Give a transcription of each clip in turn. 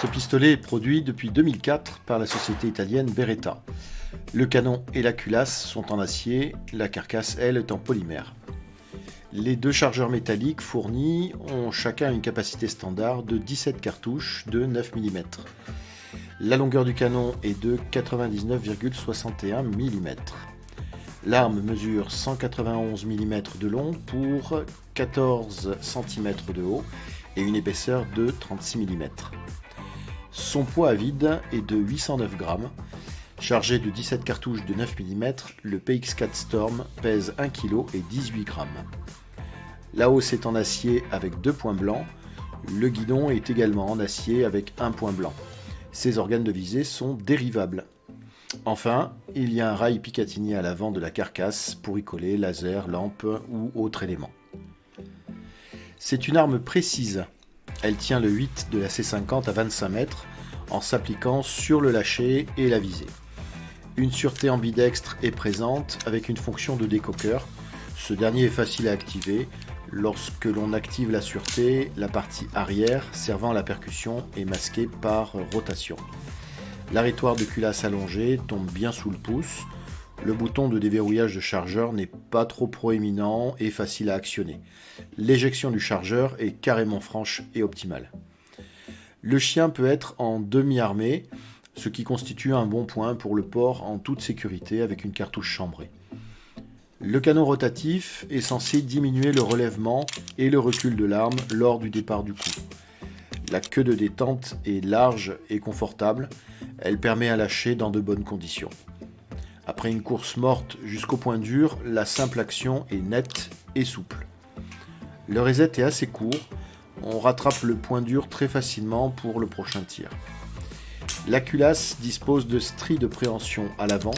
Ce pistolet est produit depuis 2004 par la société italienne Beretta. Le canon et la culasse sont en acier, la carcasse, elle, est en polymère. Les deux chargeurs métalliques fournis ont chacun une capacité standard de 17 cartouches de 9 mm. La longueur du canon est de 99,61 mm. L'arme mesure 191 mm de long pour 14 cm de haut et une épaisseur de 36 mm. Son poids à vide est de 809 grammes. Chargé de 17 cartouches de 9 mm, le PX4 Storm pèse 1 kg et 18 grammes. La hausse est en acier avec 2 points blancs. Le guidon est également en acier avec 1 point blanc. Ses organes de visée sont dérivables. Enfin, il y a un rail Picatinny à l'avant de la carcasse pour y coller laser, lampe ou autre élément. C'est une arme précise. Elle tient le 8 de la C50 à 25 mètres en s'appliquant sur le lâcher et la visée. Une sûreté ambidextre est présente avec une fonction de décoqueur. Ce dernier est facile à activer. Lorsque l'on active la sûreté, la partie arrière servant à la percussion est masquée par rotation. L'arrêtoire de culasse allongé tombe bien sous le pouce. Le bouton de déverrouillage de chargeur n'est pas trop proéminent et facile à actionner. L'éjection du chargeur est carrément franche et optimale. Le chien peut être en demi-armé, ce qui constitue un bon point pour le port en toute sécurité avec une cartouche chambrée. Le canon rotatif est censé diminuer le relèvement et le recul de l'arme lors du départ du coup. La queue de détente est large et confortable, elle permet un lâcher dans de bonnes conditions. Après une course morte jusqu'au point dur, la simple action est nette et souple. Le reset est assez court, on rattrape le point dur très facilement pour le prochain tir. La culasse dispose de stries de préhension à l'avant,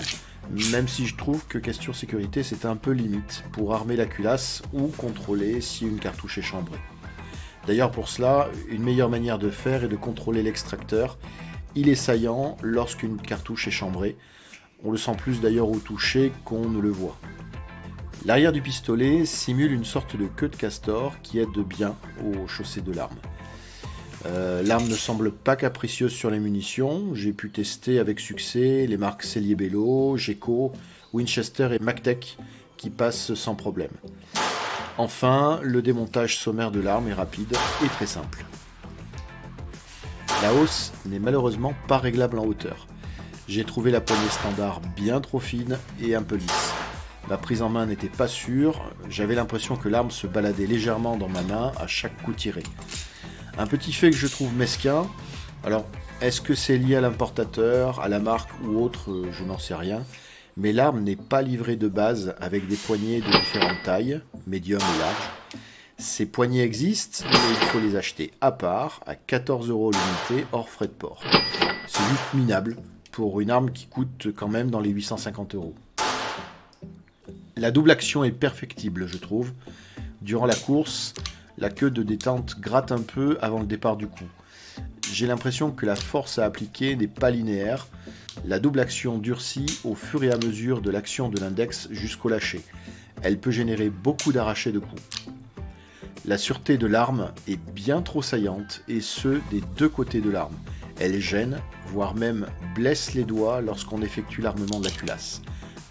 même si je trouve que question sécurité c'est un peu limite pour armer la culasse ou contrôler si une cartouche est chambrée. D'ailleurs pour cela, une meilleure manière de faire est de contrôler l'extracteur. Il est saillant lorsqu'une cartouche est chambrée. On le sent plus d'ailleurs au toucher qu'on ne le voit. L'arrière du pistolet simule une sorte de queue de castor qui aide bien au chausser de l'arme. L'arme ne semble pas capricieuse sur les munitions. J'ai pu tester avec succès les marques Cellier-Bello, Geco, Winchester et Mactech qui passent sans problème. Enfin, le démontage sommaire de l'arme est rapide et très simple. La hausse n'est malheureusement pas réglable en hauteur. J'ai trouvé la poignée standard bien trop fine et un peu lisse. Ma prise en main n'était pas sûre, j'avais l'impression que l'arme se baladait légèrement dans ma main à chaque coup tiré. Un petit fait que je trouve mesquin, alors est-ce que c'est lié à l'importateur, à la marque ou autre, je n'en sais rien, mais l'arme n'est pas livrée de base avec des poignées de différentes tailles, médium et large. Ces poignées existent, mais il faut les acheter à part, à 14 € l'unité, hors frais de port. C'est juste minable pour une arme qui coûte quand même dans les 850 €. La double action est perfectible, je trouve. Durant la course, la queue de détente gratte un peu avant le départ du coup. J'ai l'impression que la force à appliquer n'est pas linéaire. La double action durcit au fur et à mesure de l'action de l'index jusqu'au lâcher. Elle peut générer beaucoup d'arrachés de coups. La sûreté de l'arme est bien trop saillante, et ce, des deux côtés de l'arme. Elle gêne, voire même blesse les doigts lorsqu'on effectue l'armement de la culasse.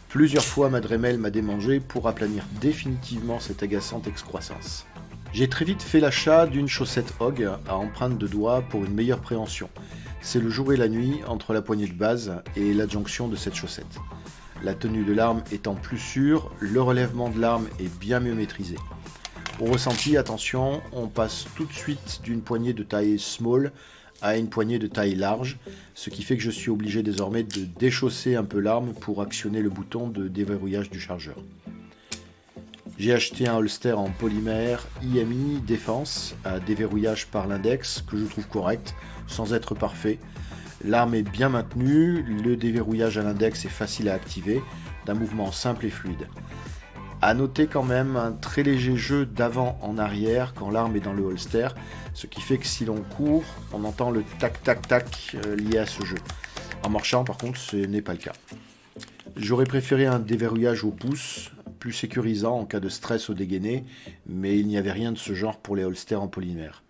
Plusieurs fois, ma Dremel m'a démangé pour aplanir définitivement cette agaçante excroissance. J'ai très vite fait l'achat d'une chaussette Hog à empreinte de doigt pour une meilleure préhension. C'est le jour et la nuit entre la poignée de base et l'adjonction de cette chaussette. La tenue de l'arme étant plus sûre, le relèvement de l'arme est bien mieux maîtrisé. Au ressenti, attention, on passe tout de suite d'une poignée de taille small à une poignée de taille large, ce qui fait que je suis obligé désormais de déchausser un peu l'arme pour actionner le bouton de déverrouillage du chargeur. J'ai acheté un holster en polymère IMI Défense à déverrouillage par l'index que je trouve correct, sans être parfait. L'arme est bien maintenue, le déverrouillage à l'index est facile à activer, d'un mouvement simple et fluide. A noter quand même un très léger jeu d'avant en arrière quand l'arme est dans le holster, ce qui fait que si l'on court, on entend le tac tac tac lié à ce jeu. En marchant par contre, ce n'est pas le cas. J'aurais préféré un déverrouillage au pouce, plus sécurisant en cas de stress au dégainé, mais il n'y avait rien de ce genre pour les holsters en polymère.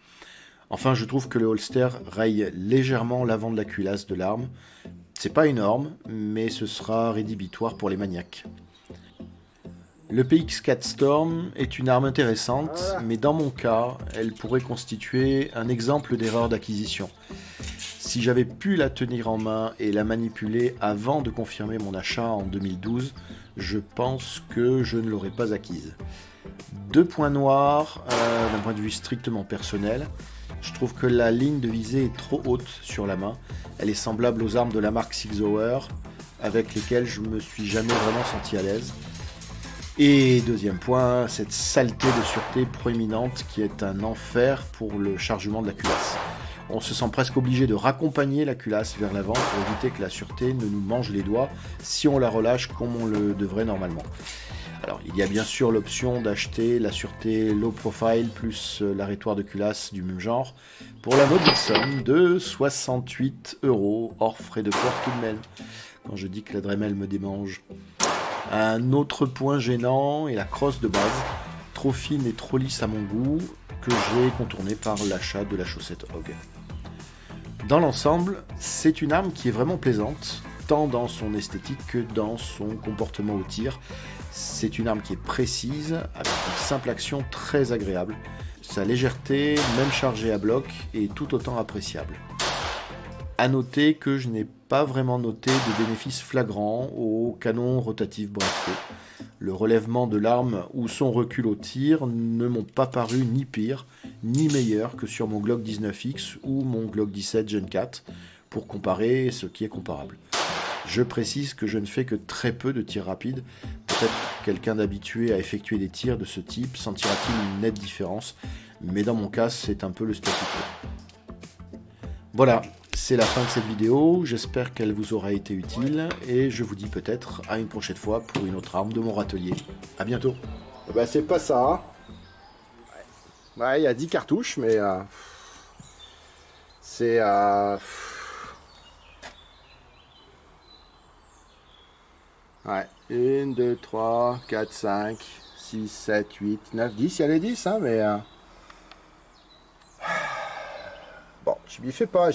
Enfin, je trouve que le holster raye légèrement l'avant de la culasse de l'arme. C'est pas énorme, mais ce sera rédhibitoire pour les maniaques. Le PX4 Storm est une arme intéressante, mais dans mon cas, elle pourrait constituer un exemple d'erreur d'acquisition. Si j'avais pu la tenir en main et la manipuler avant de confirmer mon achat en 2012, je pense que je ne l'aurais pas acquise. 2 points noirs d'un point de vue strictement personnel. Je trouve que la ligne de visée est trop haute sur la main. Elle est semblable aux armes de la marque Sig Sauer, avec lesquelles je me suis jamais vraiment senti à l'aise. Et deuxième point, cette saleté de sûreté proéminente qui est un enfer pour le chargement de la culasse. On se sent presque obligé de raccompagner la culasse vers l'avant pour éviter que la sûreté ne nous mange les doigts si on la relâche comme on le devrait normalement. Alors, il y a bien sûr l'option d'acheter la sûreté low profile plus l'arrêtoir de culasse du même genre pour la modique somme de 68 € hors frais de port tout de même, quand je dis que la Dremel me démange. Un autre point gênant est la crosse de base, trop fine et trop lisse à mon goût, que j'ai contournée par l'achat de la chaussette Hog. Dans l'ensemble, c'est une arme qui est vraiment plaisante, tant dans son esthétique que dans son comportement au tir. C'est une arme qui est précise, avec une simple action très agréable. Sa légèreté, même chargée à bloc, est tout autant appréciable. A noter que je n'ai pas vraiment noté de bénéfices flagrants au canon rotatif breveté. Le relèvement de l'arme ou son recul au tir ne m'ont pas paru ni pire, ni meilleur que sur mon Glock 19X ou mon Glock 17 Gen 4, pour comparer ce qui est comparable. Je précise que je ne fais que très peu de tirs rapides. Peut-être quelqu'un d'habitué à effectuer des tirs de ce type sentira-t-il une nette différence, mais dans mon cas, c'est un peu le statu quo. Voilà, c'est la fin de cette vidéo. J'espère qu'elle vous aura été utile et je vous dis peut-être à une prochaine fois pour une autre arme de mon râtelier. A bientôt. Bah c'est pas ça. Hein. Ouais, il y a 10 cartouches, mais c'est... Ouais, 1, 2, 3, 4, 5, 6, 7, 8, 9, 10, il y a les 10, hein, mais... Bon, je m'y fais pas.